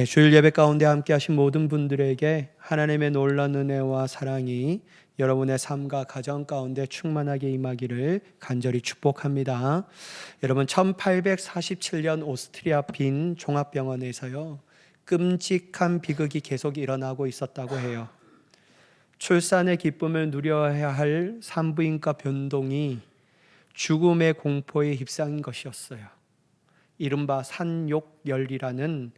주일 예배 가운데 함께 하신 모든 분들에게 하나님의 놀라운 은혜와 사랑이 여러분의 삶과 가정 가운데 충만하게 임하기를 간절히 축복합니다. 여러분 1847년 오스트리아 빈 종합병원에서요, 끔찍한 비극이 계속 일어나고 있었다고 해요. 출산의 기쁨을 누려야 할 산부인과 변동이 죽음의 공포에 휩싸인 것이었어요. 이른바 산욕열이라는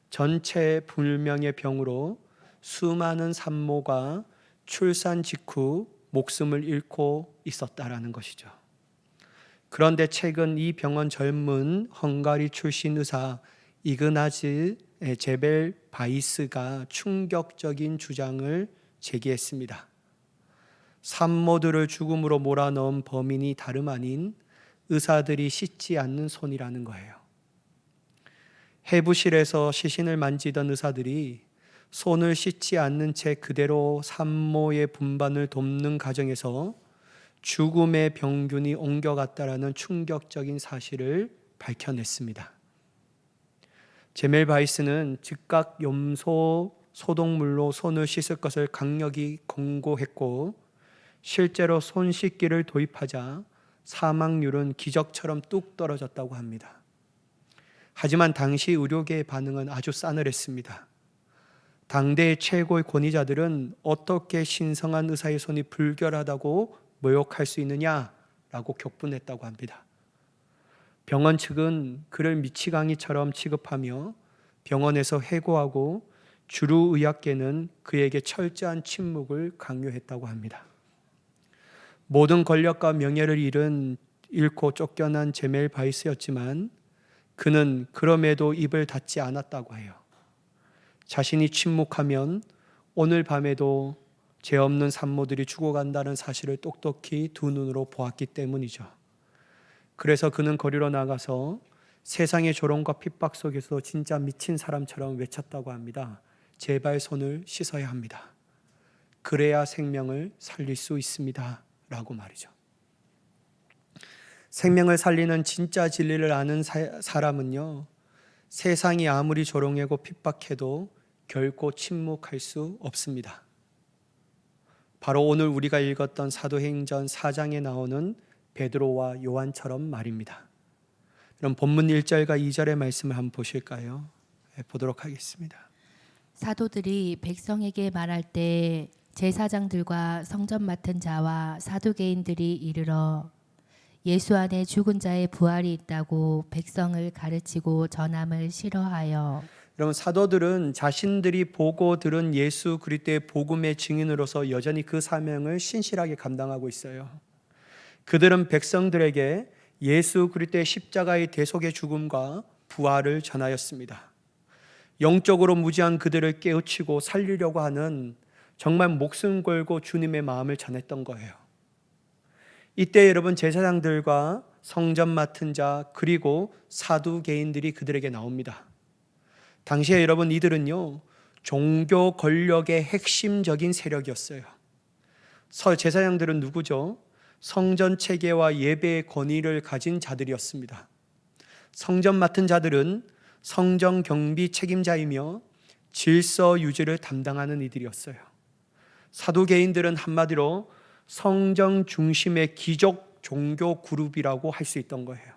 전체 불명의 병으로 수많은 산모가 출산 직후 목숨을 잃고 있었다라는 것이죠. 그런데 최근 이 병원 젊은 헝가리 출신 의사 이그나즈 제벨 바이스가 충격적인 주장을 제기했습니다. 산모들을 죽음으로 몰아넣은 범인이 다름 아닌 의사들이 씻지 않는 손이라는 거예요. 해부실에서 시신을 만지던 의사들이 손을 씻지 않는 채 그대로 산모의 분반을 돕는 과정에서 죽음의 병균이 옮겨갔다라는 충격적인 사실을 밝혀냈습니다. 제멜 바이스는 즉각 염소 소독물로 손을 씻을 것을 강력히 권고했고, 실제로 손 씻기를 도입하자 사망률은 기적처럼 뚝 떨어졌다고 합니다. 하지만 당시 의료계의 반응은 아주 싸늘했습니다. 당대의 최고의 권위자들은 어떻게 신성한 의사의 손이 불결하다고 모욕할 수 있느냐라고 격분했다고 합니다. 병원 측은 그를 미치광이처럼 취급하며 병원에서 해고하고 주류 의학계는 그에게 철저한 침묵을 강요했다고 합니다. 모든 권력과 명예를 잃고 쫓겨난 제멜 바이스였지만 그는 그럼에도 입을 닫지 않았다고 해요. 자신이 침묵하면 오늘 밤에도 죄 없는 산모들이 죽어간다는 사실을 똑똑히 두 눈으로 보았기 때문이죠. 그래서 그는 거리로 나가서 세상의 조롱과 핍박 속에서 진짜 미친 사람처럼 외쳤다고 합니다. 제발 손을 씻어야 합니다. 그래야 생명을 살릴 수 있습니다. 라고 말이죠. 생명을 살리는 진짜 진리를 아는 사람은요, 세상이 아무리 조롱하고 핍박해도 결코 침묵할 수 없습니다. 바로 오늘 우리가 읽었던 사도행전 4장에 나오는 베드로와 요한처럼 말입니다. 그럼 본문 1절과 2절의 말씀을 한번 보실까요? 보도록 하겠습니다. 사도들이 백성에게 말할 때 제사장들과 성전 맡은 자와 사두개인들이 이르러 예수 안에 죽은 자의 부활이 있다고 백성을 가르치고 전함을 싫어하여. 여러분, 사도들은 자신들이 보고 들은 예수 그리스도의 복음의 증인으로서 여전히 그 사명을 신실하게 감당하고 있어요. 그들은 백성들에게 예수 그리스도의 십자가의 대속의 죽음과 부활을 전하였습니다. 영적으로 무지한 그들을 깨우치고 살리려고 하는 정말 목숨 걸고 주님의 마음을 전했던 거예요. 이때 여러분, 제사장들과 성전 맡은 자 그리고 사두개인들이 그들에게 나옵니다. 당시에 여러분, 이들은요, 종교 권력의 핵심적인 세력이었어요. 제사장들은 누구죠? 성전 체계와 예배의 권위를 가진 자들이었습니다. 성전 맡은 자들은 성전 경비 책임자이며 질서 유지를 담당하는 이들이었어요. 사두개인들은 한마디로 성전 중심의 기족 종교 그룹이라고 할 수 있던 거예요.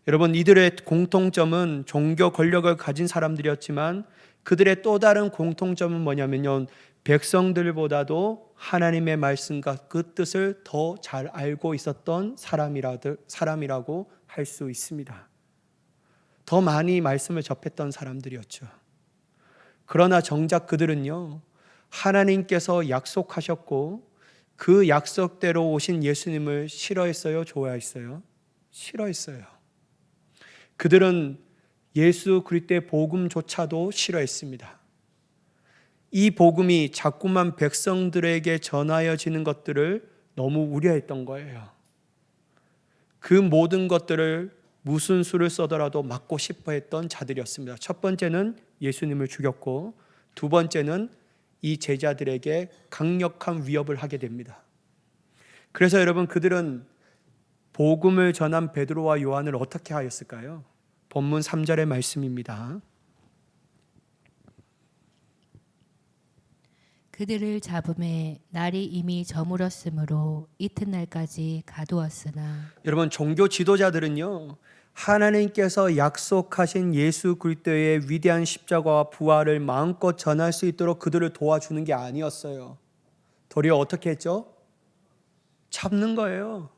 여러분, 이들의 공통점은 종교 권력을 가진 사람들이었지만 그들의 또 다른 공통점은 뭐냐면요, 백성들보다도 하나님의 말씀과 그 뜻을 더 잘 알고 있었던 사람이라고 할 수 있습니다. 더 많이 말씀을 접했던 사람들이었죠. 그러나 정작 그들은요, 하나님께서 약속하셨고 그 약속대로 오신 예수님을 싫어했어요? 좋아했어요? 싫어했어요. 그들은 예수 그리스도의 복음조차도 싫어했습니다. 이 복음이 자꾸만 백성들에게 전하여지는 것들을 너무 우려했던 거예요. 그 모든 것들을 무슨 수를 써더라도 막고 싶어 했던 자들이었습니다. 첫 번째는 예수님을 죽였고, 두 번째는 이 제자들에게 강력한 위협을 하게 됩니다. 그래서 여러분, 그들은 복음을 전한 베드로와 요한을 어떻게 하였을까요? 본문 3절의 말씀입니다. 그들을 잡음에 날이 이미 저물었으므로 이튿날까지 가두었으나 여러분, 종교 지도자들은요, 하나님께서 약속하신 예수 그리스도의 위대한 십자가와 부활을 마음껏 전할 수 있도록 그들을 도와주는 게 아니었어요. 도리어 어떻게 했죠? 잡는 거예요.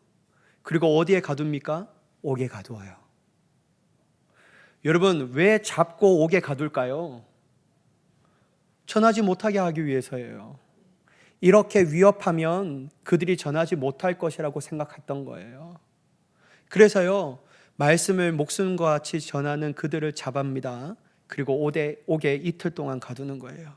그리고 어디에 가둡니까? 옥에 가두어요. 여러분, 왜 잡고 옥에 가둘까요? 전하지 못하게 하기 위해서예요. 이렇게 위협하면 그들이 전하지 못할 것이라고 생각했던 거예요. 그래서요, 말씀을 목숨과 같이 전하는 그들을 잡합니다. 그리고 옥에 이틀 동안 가두는 거예요.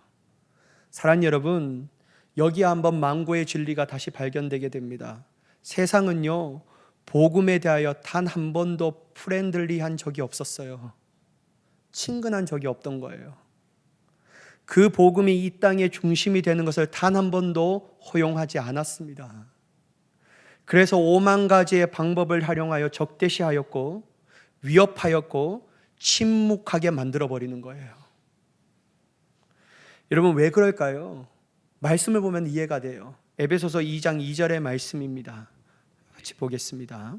사랑하는 여러분, 여기 한번 망고의 진리가 다시 발견되게 됩니다. 세상은요, 복음에 대하여 단 한 번도 프렌들리한 적이 없었어요. 친근한 적이 없던 거예요. 그 복음이 이 땅의 중심이 되는 것을 단 한 번도 허용하지 않았습니다. 그래서 5만 가지의 방법을 활용하여 적대시하였고 위협하였고 침묵하게 만들어버리는 거예요. 여러분, 왜 그럴까요? 말씀을 보면 이해가 돼요. 에베소서 2장 2절의 말씀입니다. 같이 보겠습니다.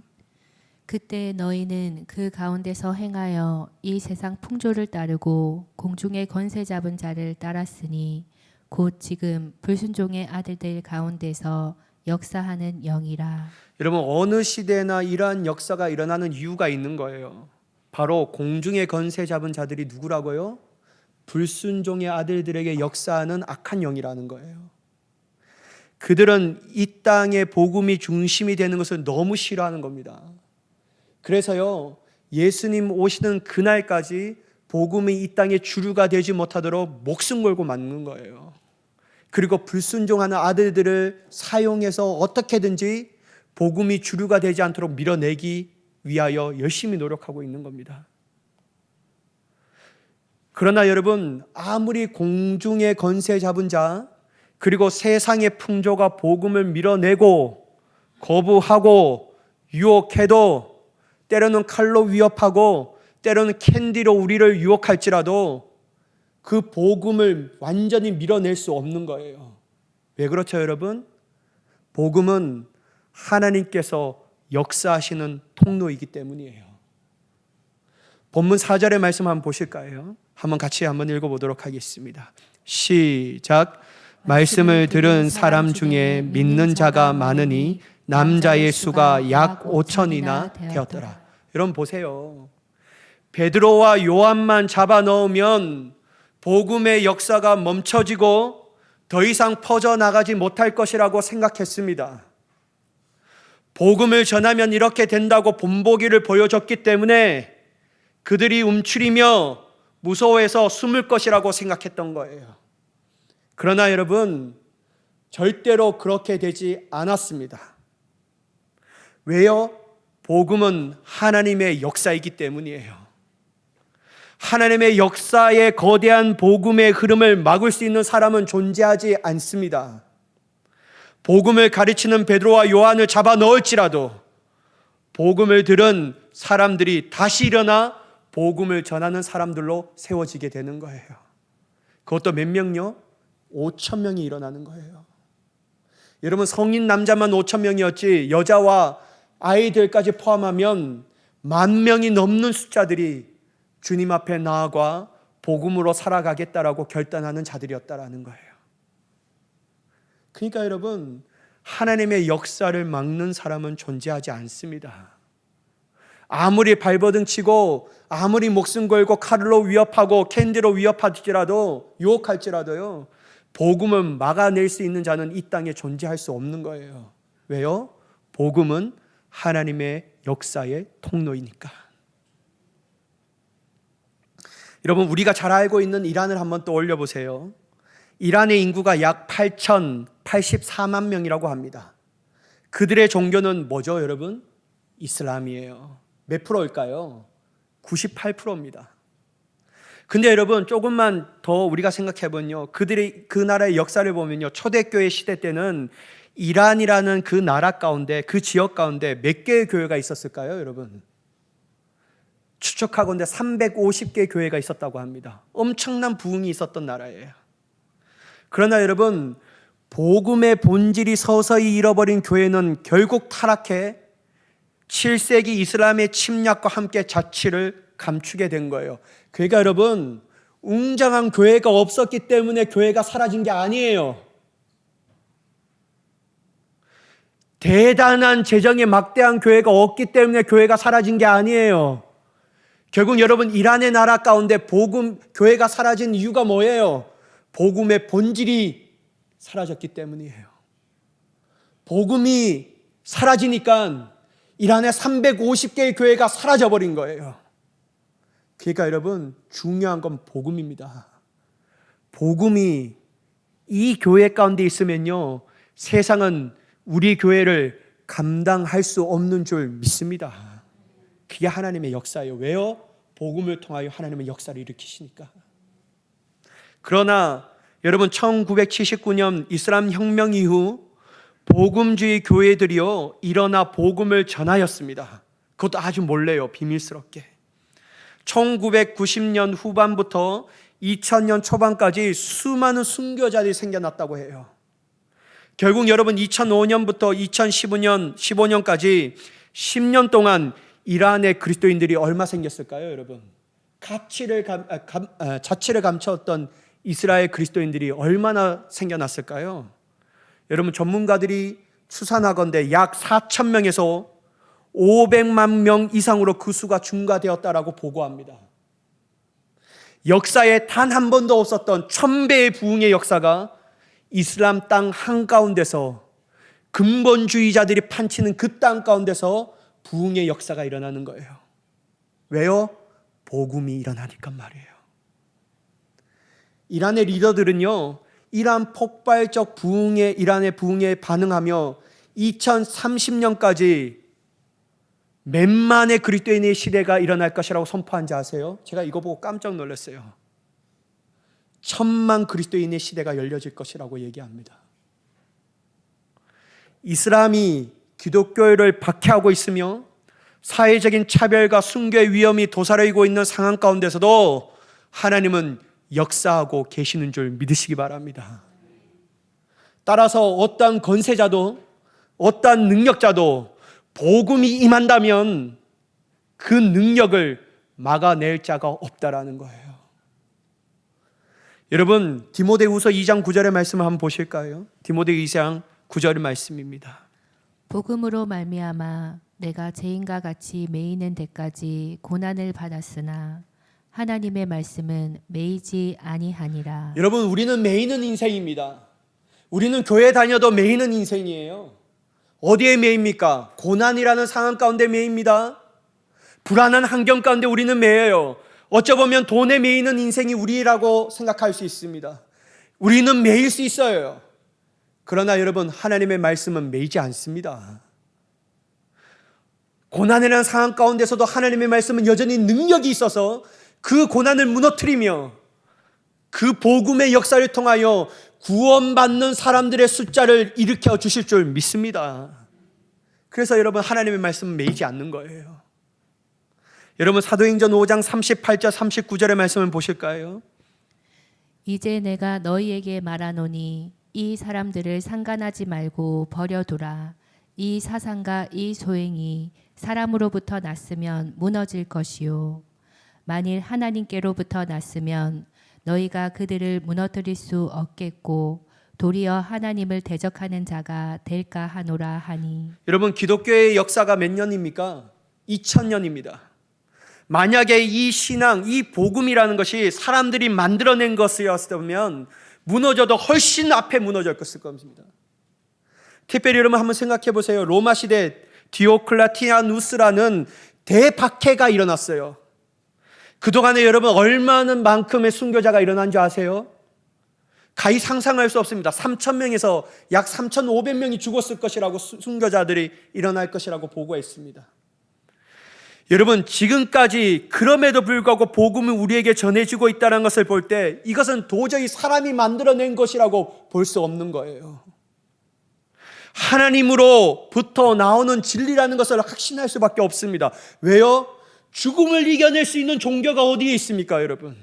그때 너희는 그 가운데서 행하여 이 세상 풍조를 따르고 공중의 권세 잡은 자를 따랐으니 곧 지금 불순종의 아들들 가운데서 역사하는 영이라. 여러분, 어느 시대나 이러한 역사가 일어나는 이유가 있는 거예요. 바로 공중의 권세 잡은 자들이 누구라고요? 불순종의 아들들에게 역사하는 악한 영이라는 거예요. 그들은 이 땅의 복음이 중심이 되는 것을 너무 싫어하는 겁니다. 그래서요, 예수님 오시는 그날까지 복음이 이 땅의 주류가 되지 못하도록 목숨 걸고 막는 거예요. 그리고 불순종하는 아들들을 사용해서 어떻게든지 복음이 주류가 되지 않도록 밀어내기 위하여 열심히 노력하고 있는 겁니다. 그러나 여러분, 아무리 공중의 권세 잡은 자, 그리고 세상의 풍조가 복음을 밀어내고 거부하고 유혹해도, 때로는 칼로 위협하고 때로는 캔디로 우리를 유혹할지라도 그 복음을 완전히 밀어낼 수 없는 거예요. 왜 그렇죠, 여러분? 복음은 하나님께서 역사하시는 통로이기 때문이에요. 본문 4절의 말씀 한번 보실까요? 한번 같이 한번 읽어보도록 하겠습니다. 시작. 말씀을 들은 사람 중에 믿는 자가 많으니 남자의 수가 약 5천이나 되었더라. 여러분 보세요. 베드로와 요한만 잡아 넣으면 복음의 역사가 멈춰지고 더 이상 퍼져나가지 못할 것이라고 생각했습니다. 복음을 전하면 이렇게 된다고 본보기를 보여줬기 때문에 그들이 움츠리며 무서워해서 숨을 것이라고 생각했던 거예요. 그러나 여러분, 절대로 그렇게 되지 않았습니다. 왜요? 복음은 하나님의 역사이기 때문이에요. 하나님의 역사의 거대한 복음의 흐름을 막을 수 있는 사람은 존재하지 않습니다. 복음을 가르치는 베드로와 요한을 잡아 넣을지라도 복음을 들은 사람들이 다시 일어나 복음을 전하는 사람들로 세워지게 되는 거예요. 그것도 몇 명요? 5천 명이 일어나는 거예요. 여러분, 성인 남자만 5천 명이었지 여자와 아이들까지 포함하면 10,000명이 넘는 숫자들이 주님 앞에 나아가 복음으로 살아가겠다라고 결단하는 자들이었다라는 거예요. 그러니까 여러분, 하나님의 역사를 막는 사람은 존재하지 않습니다. 아무리 발버둥 치고 아무리 목숨 걸고 칼로 위협하고 캔디로 위협할지라도 유혹할지라도요, 복음을 막아낼 수 있는 자는 이 땅에 존재할 수 없는 거예요. 왜요? 복음은 하나님의 역사의 통로이니까. 여러분, 우리가 잘 알고 있는 이란을 한번 떠올려 보세요. 이란의 인구가 약 8,084만 명이라고 합니다. 그들의 종교는 뭐죠, 여러분? 이슬람이에요. 몇 프로일까요? 98%입니다. 근데 여러분, 조금만 더 우리가 생각해보면요, 그들의 그 나라의 역사를 보면요, 초대교회 시대 때는 이란이라는 그 나라 가운데, 그 지역 가운데 몇 개의 교회가 있었을까요, 여러분? 추측하건대 350개 교회가 있었다고 합니다. 엄청난 부흥이 있었던 나라예요. 그러나 여러분, 복음의 본질이 서서히 잃어버린 교회는 결국 타락해 7세기 이슬람의 침략과 함께 자취를 감추게 된 거예요. 그러니까 여러분, 웅장한 교회가 없었기 때문에 교회가 사라진 게 아니에요. 대단한 재정이 막대한 교회가 없기 때문에 교회가 사라진 게 아니에요. 결국 여러분, 이란의 나라 가운데 교회가 사라진 이유가 뭐예요? 복음의 본질이 사라졌기 때문이에요. 복음이 사라지니까 이란의 350개의 교회가 사라져버린 거예요. 그러니까 여러분, 중요한 건 복음입니다. 복음이 이 교회 가운데 있으면요, 세상은 우리 교회를 감당할 수 없는 줄 믿습니다. 그게 하나님의 역사예요. 왜요? 복음을 통하여 하나님의 역사를 일으키시니까. 그러나 여러분, 1979년 이슬람 혁명 이후 복음주의 교회들이요, 일어나 복음을 전하였습니다. 그것도 아주 몰래요, 비밀스럽게. 1990년 후반부터 2000년 초반까지 수많은 순교자들이 생겨났다고 해요. 결국 여러분, 2005년부터 2015년, 15년까지 10년 동안 이란의 그리스도인들이 얼마 생겼을까요, 여러분? 자취를 감췄던 이스라엘 그리스도인들이 얼마나 생겨났을까요? 여러분, 전문가들이 추산하건대 약 4,000명에서 500만 명 이상으로 그 수가 증가되었다라고 보고합니다. 역사에 단 한 번도 없었던 1000배의 부흥의 역사가 이슬람 땅 한가운데서, 근본주의자들이 판치는 그 땅 가운데서 부흥의 역사가 일어나는 거예요. 왜요? 복음이 일어나니까 말이에요. 이란의 리더들은요, 이란 폭발적 이란의 부흥에 반응하며 2030년까지 몇만의 그리스도인의 시대가 일어날 것이라고 선포한지 아세요? 제가 이거 보고 깜짝 놀랐어요. 1000만 그리스도인의 시대가 열려질 것이라고 얘기합니다. 이슬람이 기독교를 박해하고 있으며 사회적인 차별과 순교의 위험이 도사리고 있는 상황 가운데서도 하나님은 역사하고 계시는 줄 믿으시기 바랍니다. 따라서 어떠한 권세자도, 어떠한 능력자도 복음이 임한다면 그 능력을 막아낼 자가 없다라는 거예요. 여러분, 디모데후서 2장 9절의 말씀을 한번 보실까요? 디모데 2장 9절의 말씀입니다. 복음으로 말미암아 내가 죄인과 같이 매이는 데까지 고난을 받았으나 하나님의 말씀은 매이지 아니하니라. 여러분, 우리는 매이는 인생입니다. 우리는 교회 다녀도 매이는 인생이에요. 어디에 매입니까? 고난이라는 상황 가운데 매입니다. 불안한 환경 가운데 우리는 매여요. 어쩌보면 돈에 매이는 인생이 우리라고 생각할 수 있습니다. 우리는 매일 수 있어요. 그러나 여러분, 하나님의 말씀은 매이지 않습니다. 고난이라는 상황 가운데서도 하나님의 말씀은 여전히 능력이 있어서 그 고난을 무너뜨리며 그 복음의 역사를 통하여 구원받는 사람들의 숫자를 일으켜 주실 줄 믿습니다. 그래서 여러분, 하나님의 말씀은 매이지 않는 거예요. 여러분, 사도행전 5장 38절 39절의 말씀을 보실까요? 이제 내가 너희에게 말하노니 이 사람들을 상관하지 말고 버려두라. 이 사상과 이 소행이 사람으로부터 났으면 무너질 것이요 만일 하나님께로부터 났으면 너희가 그들을 무너뜨릴 수 없겠고 도리어 하나님을 대적하는 자가 될까 하노라 하니. 여러분, 기독교의 역사가 몇 년입니까? 2000년입니다. 만약에 이 신앙, 이 복음이라는 것이 사람들이 만들어낸 것이었다면 무너져도 훨씬 앞에 무너졌을 겁니다. 특별히 여러분 한번 생각해 보세요. 로마 시대 디오클레티아누스라는 대박해가 일어났어요. 그동안에 여러분 얼마나 만큼의 순교자가 일어난 줄 아세요? 가히 상상할 수 없습니다. 3,000명에서 약 3,500명이 죽었을 것이라고 순교자들이 일어날 것이라고 보고했습니다. 여러분, 지금까지 그럼에도 불구하고 복음이 우리에게 전해지고 있다는 것을 볼 때 이것은 도저히 사람이 만들어낸 것이라고 볼 수 없는 거예요. 하나님으로부터 나오는 진리라는 것을 확신할 수밖에 없습니다. 왜요? 죽음을 이겨낼 수 있는 종교가 어디에 있습니까, 여러분?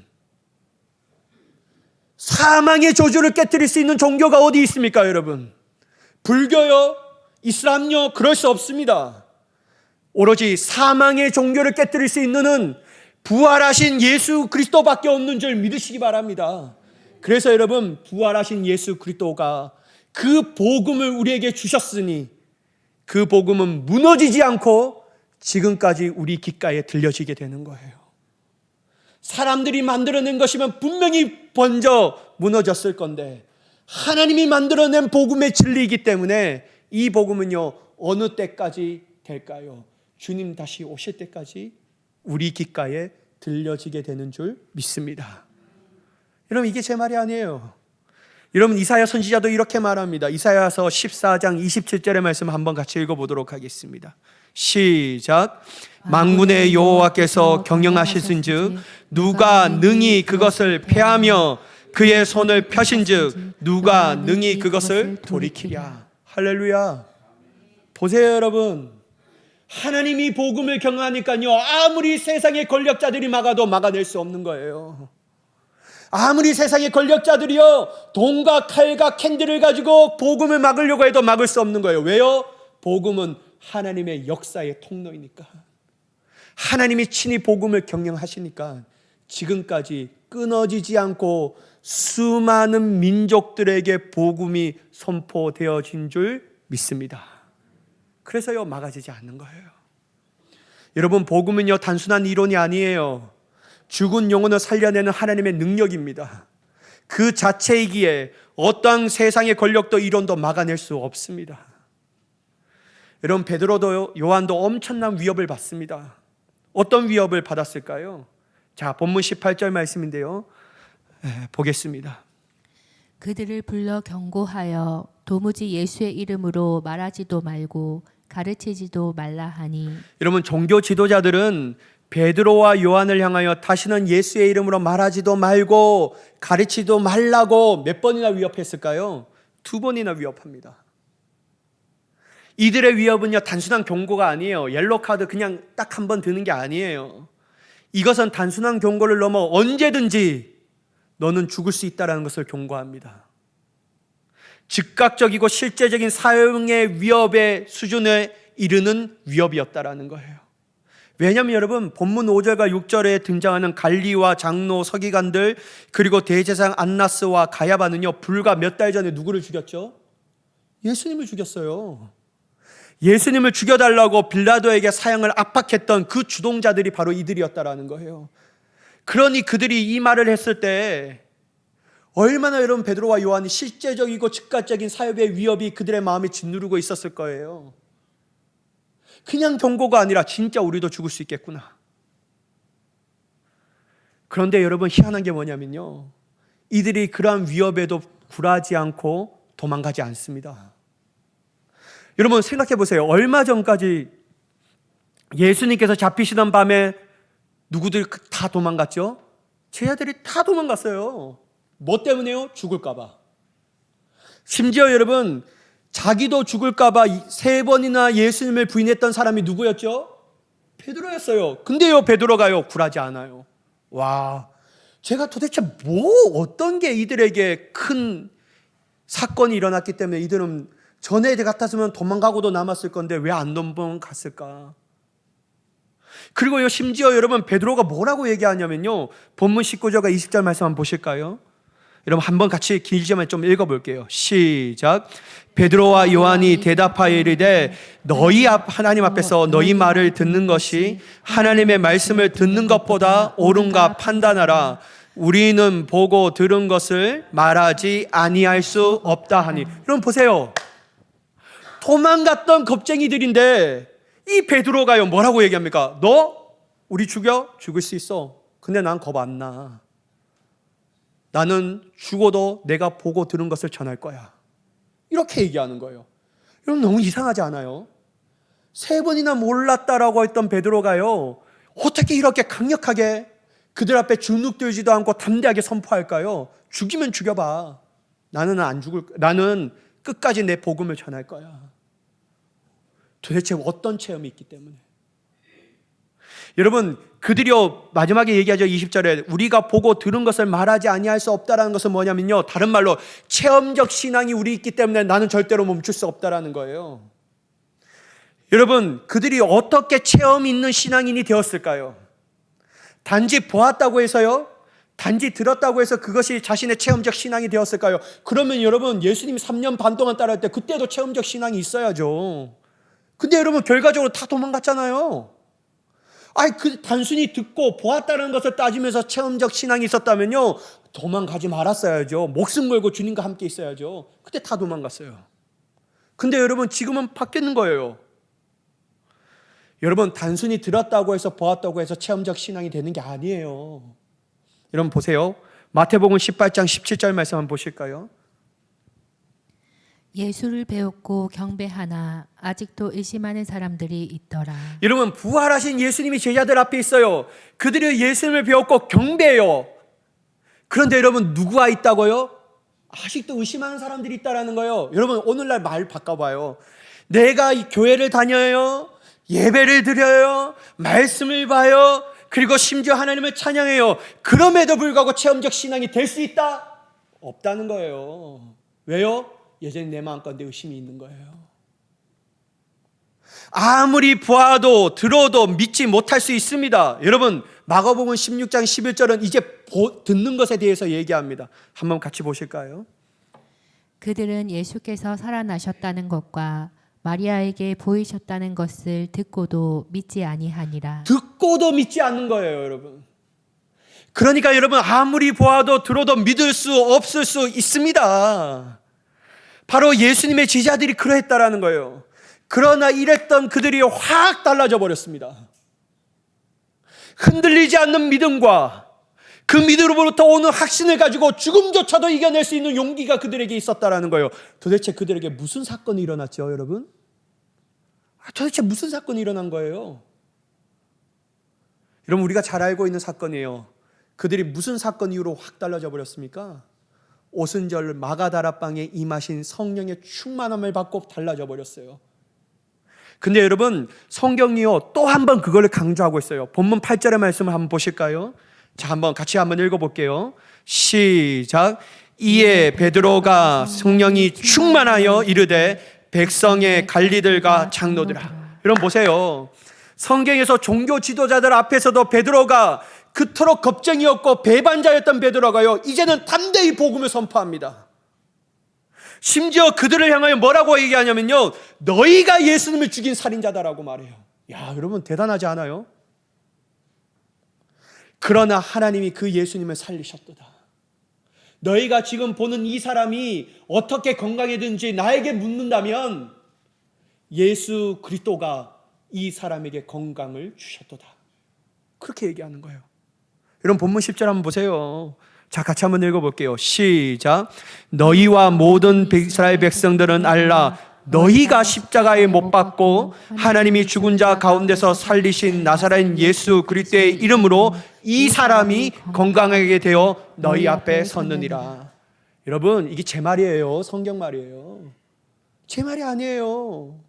사망의 저주를 깨뜨릴 수 있는 종교가 어디 있습니까, 여러분? 불교요? 이슬람요? 그럴 수 없습니다. 오로지 사망의 종교를 깨뜨릴 수 있는 부활하신 예수 그리스도밖에 없는 줄 믿으시기 바랍니다. 그래서 여러분, 부활하신 예수 그리스도가 그 복음을 우리에게 주셨으니 그 복음은 무너지지 않고 지금까지 우리 귓가에 들려지게 되는 거예요. 사람들이 만들어낸 것이면 분명히 먼저 무너졌을 건데 하나님이 만들어낸 복음의 진리이기 때문에 이 복음은요, 어느 때까지 될까요? 주님 다시 오실 때까지 우리 귓가에 들려지게 되는 줄 믿습니다. 여러분, 이게 제 말이 아니에요. 여러분, 이사야 선지자도 이렇게 말합니다. 이사야서 14장 27절의 말씀 한번 같이 읽어보도록 하겠습니다. 시작. 만군의 여호와께서 경영하실진즉 누가 능히 그것을 패하며 그의 손을 펴신즉 누가 능히 그것을 돌이키랴. 할렐루야. 보세요, 여러분. 하나님이 복음을 경영하니까요, 아무리 세상의 권력자들이 막아도 막아낼 수 없는 거예요. 아무리 세상의 권력자들이요, 돈과 칼과 캔들을 가지고 복음을 막으려고 해도 막을 수 없는 거예요. 왜요? 복음은 하나님의 역사의 통로이니까. 하나님이 친히 복음을 경영하시니까 지금까지 끊어지지 않고 수많은 민족들에게 복음이 선포되어진 줄 믿습니다. 그래서요, 막아지지 않는 거예요. 여러분, 복음은요, 단순한 이론이 아니에요. 죽은 영혼을 살려내는 하나님의 능력입니다. 그 자체이기에 어떠한 세상의 권력도 이론도 막아낼 수 없습니다. 여러분, 베드로도 요한도 엄청난 위협을 받습니다. 어떤 위협을 받았을까요? 자, 본문 18절 말씀인데요, 보겠습니다. 그들을 불러 경고하여 도무지 예수의 이름으로 말하지도 말고 가르치지도 말라 하니. 여러분, 종교 지도자들은 베드로와 요한을 향하여 다시는 예수의 이름으로 말하지도 말고 가르치지도 말라고 몇 번이나 위협했을까요? 2번이나 위협합니다. 이들의 위협은요, 단순한 경고가 아니에요. 옐로 카드 그냥 딱 한 번 드는 게 아니에요. 이것은 단순한 경고를 넘어 언제든지 너는 죽을 수 있다는 것을 경고합니다. 즉각적이고 실제적인 사형의 위협의 수준에 이르는 위협이었다라는 거예요. 왜냐하면 여러분, 본문 5절과 6절에 등장하는 관리와 장로, 서기관들, 그리고 대제사장 안나스와 가야바는요, 불과 몇 달 전에 누구를 죽였죠? 예수님을 죽였어요. 예수님을 죽여달라고 빌라도에게 사형을 압박했던 그 주동자들이 바로 이들이었다라는 거예요. 그러니 그들이 이 말을 했을 때 얼마나 여러분, 베드로와 요한이 실제적이고 즉각적인 사협의 위협이 그들의 마음에 짓누르고 있었을 거예요. 그냥 경고가 아니라 진짜 우리도 죽을 수 있겠구나. 그런데 여러분, 희한한 게 뭐냐면요, 이들이 그러한 위협에도 굴하지 않고 도망가지 않습니다. 여러분, 생각해 보세요. 얼마 전까지 예수님께서 잡히시던 밤에 누구들 다 도망갔죠? 제자들이 다 도망갔어요. 뭐 때문에요? 죽을까 봐. 심지어 여러분, 자기도 죽을까 봐 3번이나 예수님을 부인했던 사람이 누구였죠? 베드로였어요. 근데요, 베드로가요, 굴하지 않아요. 와, 제가 도대체 어떤 게 이들에게 큰 사건이 일어났기 때문에 이들은 전에 같았으면 도망가고도 남았을 건데 왜 안 도망갔을까? 그리고요, 심지어 여러분, 베드로가 뭐라고 얘기하냐면요, 본문 19절과 20절 말씀 한번 보실까요? 여러분, 한번 같이 길지만 좀 읽어볼게요. 시작. 베드로와 요한이 대답하여 이르되 너희 하나님 앞에서 너희 말을 듣는 것이 하나님의 말씀을 듣는 것보다 옳은가 판단하라. 우리는 보고 들은 것을 말하지 아니할 수 없다 하니. 여러분 보세요. 도망갔던 겁쟁이들인데 이 베드로가요, 뭐라고 얘기합니까? 너 우리 죽여? 죽을 수 있어. 근데 난 겁 안 나. 나는 죽어도 내가 보고 들은 것을 전할 거야. 이렇게 얘기하는 거예요. 여러분, 너무 이상하지 않아요? 3번이나 몰랐다라고 했던 베드로가요, 어떻게 이렇게 강력하게 그들 앞에 주눅들지도 않고 담대하게 선포할까요? 죽이면 죽여봐. 나는 안 죽을, 나는 끝까지 내 복음을 전할 거야. 도대체 어떤 체험이 있기 때문에. 여러분, 그들이요 마지막에 얘기하죠. 20절에 우리가 보고 들은 것을 말하지 아니할 수 없다라는 것은 뭐냐면요, 다른 말로 체험적 신앙이 우리 있기 때문에 나는 절대로 멈출 수 없다라는 거예요. 여러분, 그들이 어떻게 체험 있는 신앙인이 되었을까요? 단지 보았다고 해서요, 단지 들었다고 해서 그것이 자신의 체험적 신앙이 되었을까요? 그러면 여러분, 예수님이 3년 반 동안 따라할 때 그때도 체험적 신앙이 있어야죠. 근데 여러분, 결과적으로 다 도망갔잖아요. 단순히 듣고 보았다는 것을 따지면서 체험적 신앙이 있었다면요, 도망가지 말았어야죠. 목숨 걸고 주님과 함께 있어야죠. 그때 다 도망갔어요. 근데 여러분, 지금은 바뀌는 거예요. 여러분, 단순히 들었다고 해서 보았다고 해서 체험적 신앙이 되는 게 아니에요. 여러분 보세요. 마태복음 18장 17절 말씀 한번 보실까요? 예수를 배웠고 경배하나 아직도 의심하는 사람들이 있더라. 여러분, 부활하신 예수님이 제자들 앞에 있어요. 그들이 예수님을 배웠고 경배해요. 그런데 여러분, 누구와 있다고요? 아직도 의심하는 사람들이 있다라는 거예요. 여러분, 오늘날 말 바꿔봐요. 내가 이 교회를 다녀요, 예배를 드려요, 말씀을 봐요, 그리고 심지어 하나님을 찬양해요. 그럼에도 불구하고 체험적 신앙이 될 수 있다? 없다는 거예요. 왜요? 여전히 내 마음가운데 의심이 있는 거예요. 아무리 보아도 들어도 믿지 못할 수 있습니다. 여러분, 마가복음 16장 11절은 이제 듣는 것에 대해서 얘기합니다. 한번 같이 보실까요? 그들은 예수께서 살아나셨다는 것과 마리아에게 보이셨다는 것을 듣고도 믿지 아니하니라. 듣고도 믿지 않는 거예요, 여러분. 그러니까 여러분, 아무리 보아도 들어도 믿을 수 없을 수 있습니다. 바로 예수님의 제자들이 그러했다라는 거예요. 그러나 이랬던 그들이 확 달라져 버렸습니다. 흔들리지 않는 믿음과 그 믿음으로부터 오는 확신을 가지고 죽음조차도 이겨낼 수 있는 용기가 그들에게 있었다라는 거예요. 도대체 그들에게 무슨 사건이 일어났죠, 여러분? 도대체 무슨 사건이 일어난 거예요? 여러분, 우리가 잘 알고 있는 사건이에요. 그들이 무슨 사건 이후로 확 달라져 버렸습니까? 오순절 마가다라방에 임하신 성령의 충만함을 받고 달라져 버렸어요. 근데 여러분, 성경이요 또 한 번 그걸 강조하고 있어요. 본문 8절의 말씀을 한번 보실까요? 자, 한번 같이 한번 읽어볼게요. 시작. 이에 베드로가 성령이 충만하여 이르되 백성의 관리들과 장로들아. 여러분 보세요. 성경에서 종교 지도자들 앞에서도 베드로가 그토록 겁쟁이였고 배반자였던 베드로가요, 이제는 담대히 복음을 선포합니다. 심지어 그들을 향하여 뭐라고 얘기하냐면요, 너희가 예수님을 죽인 살인자다라고 말해요. 야, 여러분 대단하지 않아요? 그러나 하나님이 그 예수님을 살리셨도다. 너희가 지금 보는 이 사람이 어떻게 건강해든지 나에게 묻는다면 예수 그리스도가 이 사람에게 건강을 주셨도다. 그렇게 얘기하는 거예요. 여러분 본문 10절 한번 보세요. 자, 같이 한번 읽어볼게요. 시작. 너희와 모든 이스라엘 백성들은 알라. 너희가 십자가에 못 박고 하나님이 죽은 자 가운데서 살리신 나사렛 예수 그리스도의 이름으로 이 사람이 건강하게 되어 너희 앞에 섰느니라. 여러분, 이게 제 말이에요. 성경 말이에요. 제 말이 아니에요.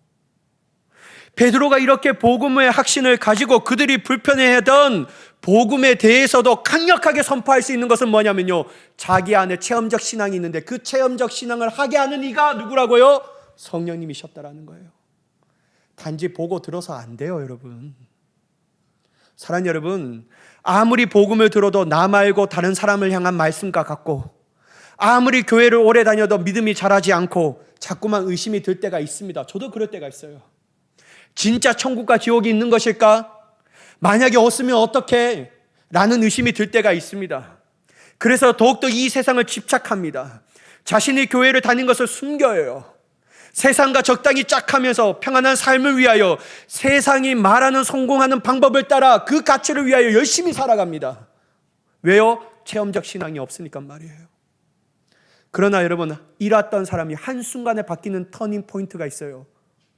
베드로가 이렇게 복음의 확신을 가지고 그들이 불편해하던 복음에 대해서도 강력하게 선포할 수 있는 것은 뭐냐면요, 자기 안에 체험적 신앙이 있는데 그 체험적 신앙을 하게 하는 이가 누구라고요? 성령님이셨다라는 거예요. 단지 보고 들어서 안 돼요, 여러분. 사랑하는 여러분, 아무리 복음을 들어도 나 말고 다른 사람을 향한 말씀과 같고, 아무리 교회를 오래 다녀도 믿음이 자라지 않고 자꾸만 의심이 들 때가 있습니다. 저도 그럴 때가 있어요. 진짜 천국과 지옥이 있는 것일까? 만약에 없으면 어떡해? 라는 의심이 들 때가 있습니다. 그래서 더욱더 이 세상을 집착합니다. 자신이 교회를 다닌 것을 숨겨요. 세상과 적당히 짝하면서 평안한 삶을 위하여 세상이 말하는 성공하는 방법을 따라 그 가치를 위하여 열심히 살아갑니다. 왜요? 체험적 신앙이 없으니까 말이에요. 그러나 여러분, 이랬던 사람이 한순간에 바뀌는 터닝 포인트가 있어요.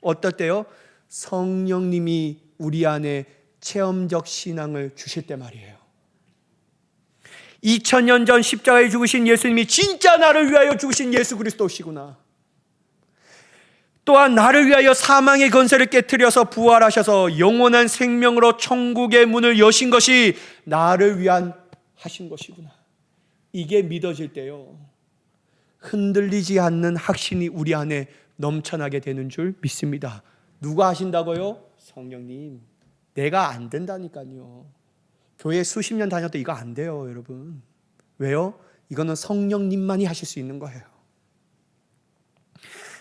어떨 때요? 성령님이 우리 안에 체험적 신앙을 주실 때 말이에요. 2000년 전 십자가에 죽으신 예수님이 진짜 나를 위하여 죽으신 예수 그리스도시구나. 또한 나를 위하여 사망의 권세를 깨뜨려서 부활하셔서 영원한 생명으로 천국의 문을 여신 것이 나를 위한 하신 것이구나. 이게 믿어질 때요, 흔들리지 않는 확신이 우리 안에 넘쳐나게 되는 줄 믿습니다. 누가 하신다고요? 성령님. 내가 안 된다니까요. 교회 수십 년 다녀도 이거 안 돼요, 여러분. 왜요? 이거는 성령님만이 하실 수 있는 거예요.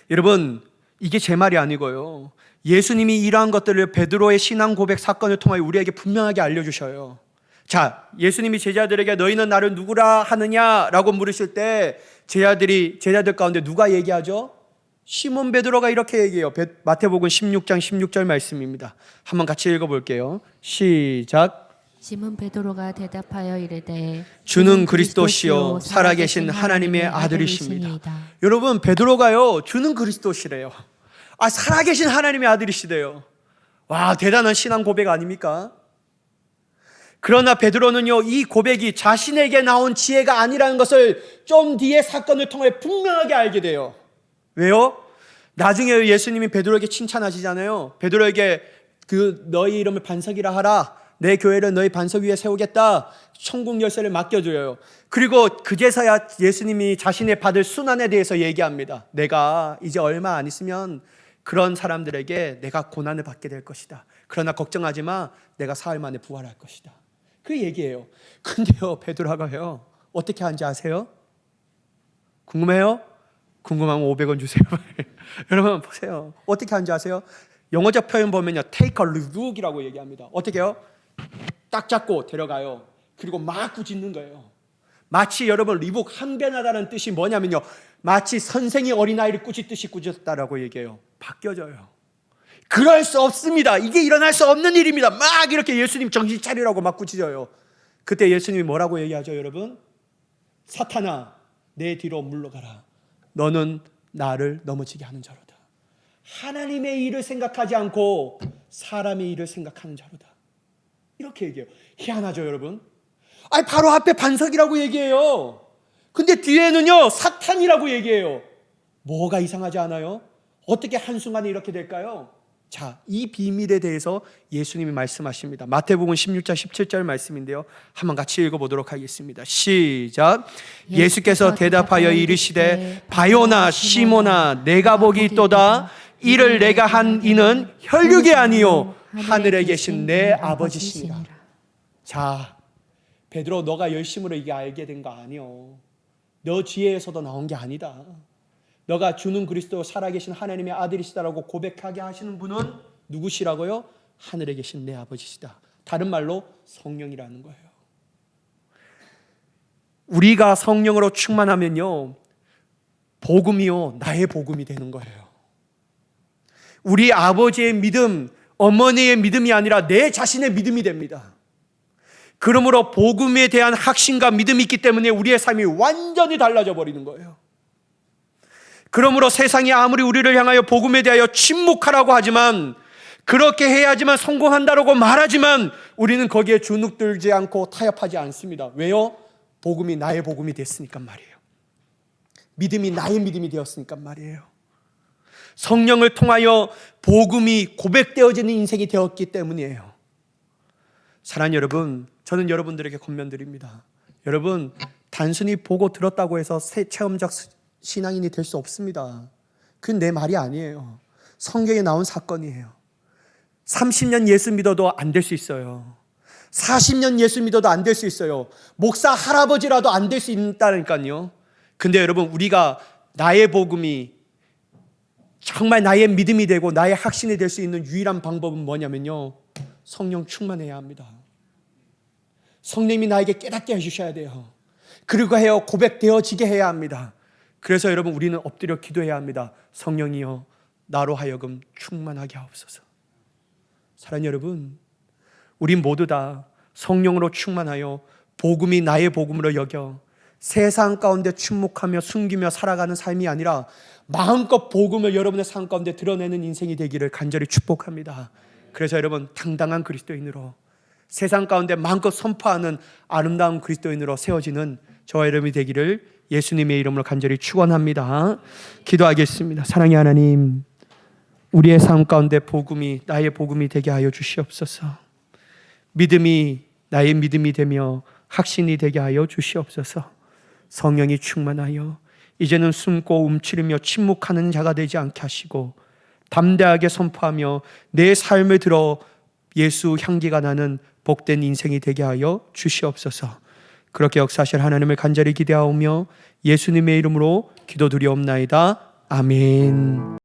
여러분, 이게 제 말이 아니고요, 예수님이 이러한 것들을 베드로의 신앙 고백 사건을 통하여 우리에게 분명하게 알려주셔요. 자, 예수님이 제자들에게 너희는 나를 누구라 하느냐라고 물으실 때 제자들 가운데 누가 얘기하죠? 시몬 베드로가 이렇게 얘기해요. 마태복음 16장 16절 말씀입니다. 한번 같이 읽어볼게요. 시작. 시몬 베드로가 대답하여 이르되 주는 그리스도시요 살아계신 하나님의 아들이십니다. 여러분, 베드로가요, 주는 그리스도시래요. 살아계신 하나님의 아들이시대요. 와, 대단한 신앙 고백 아닙니까? 그러나 베드로는요, 이 고백이 자신에게 나온 지혜가 아니라는 것을 좀 뒤에 사건을 통해 분명하게 알게 돼요. 왜요? 나중에 예수님이 베드로에게 칭찬하시잖아요. 베드로에게 너희 이름을 반석이라 하라. 내 교회를 너희 반석 위에 세우겠다. 천국 열쇠를 맡겨줘요. 그리고 그제서야 예수님이 자신의 받을 순환에 대해서 얘기합니다. 내가 이제 얼마 안 있으면 그런 사람들에게 내가 고난을 받게 될 것이다. 그러나 걱정하지 마. 내가 사흘 만에 부활할 것이다. 그 얘기예요. 근데요, 베드로가요, 어떻게 하는지 아세요? 궁금해요? 궁금하면 500원 주세요. 여러분 보세요. 어떻게 하는지 아세요? 영어적 표현 보면요, take a look이라고 얘기합니다. 어떻게 해요? 딱 잡고 데려가요. 그리고 막 꾸짖는 거예요. 마치 여러분, 리복 항변하다는 뜻이 뭐냐면요, 마치 선생이 어린아이를 꾸짖듯이 꾸짖다라고 얘기해요. 바뀌어져요. 그럴 수 없습니다. 이게 일어날 수 없는 일입니다. 막 이렇게 예수님 정신 차리라고 막 꾸짖어요. 그때 예수님이 뭐라고 얘기하죠, 여러분? 사탄아, 내 뒤로 물러가라. 너는 나를 넘어지게 하는 자로다. 하나님의 일을 생각하지 않고 사람의 일을 생각하는 자로다. 이렇게 얘기해요. 희한하죠, 여러분? 바로 앞에 반석이라고 얘기해요. 근데 뒤에는요, 사탄이라고 얘기해요. 뭐가 이상하지 않아요? 어떻게 한순간에 이렇게 될까요? 자, 이 비밀에 대해서 예수님이 말씀하십니다. 마태복음 16장 17절 말씀인데요, 한번 같이 읽어보도록 하겠습니다. 시작. 예수께서 대답하여 이르시되 바요나 시모나 내가 보기 있도다. 이를 내가 한 이는 혈육이 아니요 하늘에 계신 내 아버지시니라. 자, 베드로, 너가 열심으로 이게 알게 된 거 아니요. 너 지혜에서도 나온 게 아니다. 너가 주는 그리스도 살아계신 하나님의 아들이시다라고 고백하게 하시는 분은 누구시라고요? 하늘에 계신 내 아버지시다. 다른 말로 성령이라는 거예요. 우리가 성령으로 충만하면요, 복음이요, 나의 복음이 되는 거예요. 우리 아버지의 믿음, 어머니의 믿음이 아니라 내 자신의 믿음이 됩니다. 그러므로 복음에 대한 확신과 믿음이 있기 때문에 우리의 삶이 완전히 달라져 버리는 거예요. 그러므로 세상이 아무리 우리를 향하여 복음에 대하여 침묵하라고 하지만, 그렇게 해야지만 성공한다라고 말하지만, 우리는 거기에 주눅들지 않고 타협하지 않습니다. 왜요? 복음이 나의 복음이 됐으니까 말이에요. 믿음이 나의 믿음이 되었으니까 말이에요. 성령을 통하여 복음이 고백되어지는 인생이 되었기 때문이에요. 사랑하는 여러분, 저는 여러분들에게 권면드립니다. 여러분, 단순히 보고 들었다고 해서 새 체험적 신앙인이 될 수 없습니다. 그건 내 말이 아니에요. 성경에 나온 사건이에요. 30년 예수 믿어도 안 될 수 있어요. 40년 예수 믿어도 안 될 수 있어요. 목사 할아버지라도 안 될 수 있다니까요. 근데 여러분, 우리가 나의 복음이 정말 나의 믿음이 되고 나의 확신이 될 수 있는 유일한 방법은 뭐냐면요, 성령 충만해야 합니다. 성령님이 나에게 깨닫게 해주셔야 돼요. 그리고 고백되어지게 해야 합니다. 그래서 여러분, 우리는 엎드려 기도해야 합니다. 성령이여, 나로 하여금 충만하게 하옵소서. 사랑하는 여러분, 우린 모두 다 성령으로 충만하여 복음이 나의 복음으로 여겨 세상 가운데 침묵하며 숨기며 살아가는 삶이 아니라 마음껏 복음을 여러분의 삶 가운데 드러내는 인생이 되기를 간절히 축복합니다. 그래서 여러분, 당당한 그리스도인으로 세상 가운데 마음껏 선포하는 아름다운 그리스도인으로 세워지는 저와 여러분이 되기를 예수님의 이름으로 간절히 축원합니다. 기도하겠습니다. 사랑의 하나님, 우리의 삶 가운데 복음이 나의 복음이 되게 하여 주시옵소서. 믿음이 나의 믿음이 되며 확신이 되게 하여 주시옵소서. 성령이 충만하여 이제는 숨고 움츠리며 침묵하는 자가 되지 않게 하시고 담대하게 선포하며 내 삶에 들어 예수 향기가 나는 복된 인생이 되게 하여 주시옵소서. 그렇게 역사하실 하나님을 간절히 기대하오며 예수님의 이름으로 기도드리옵나이다. 아멘.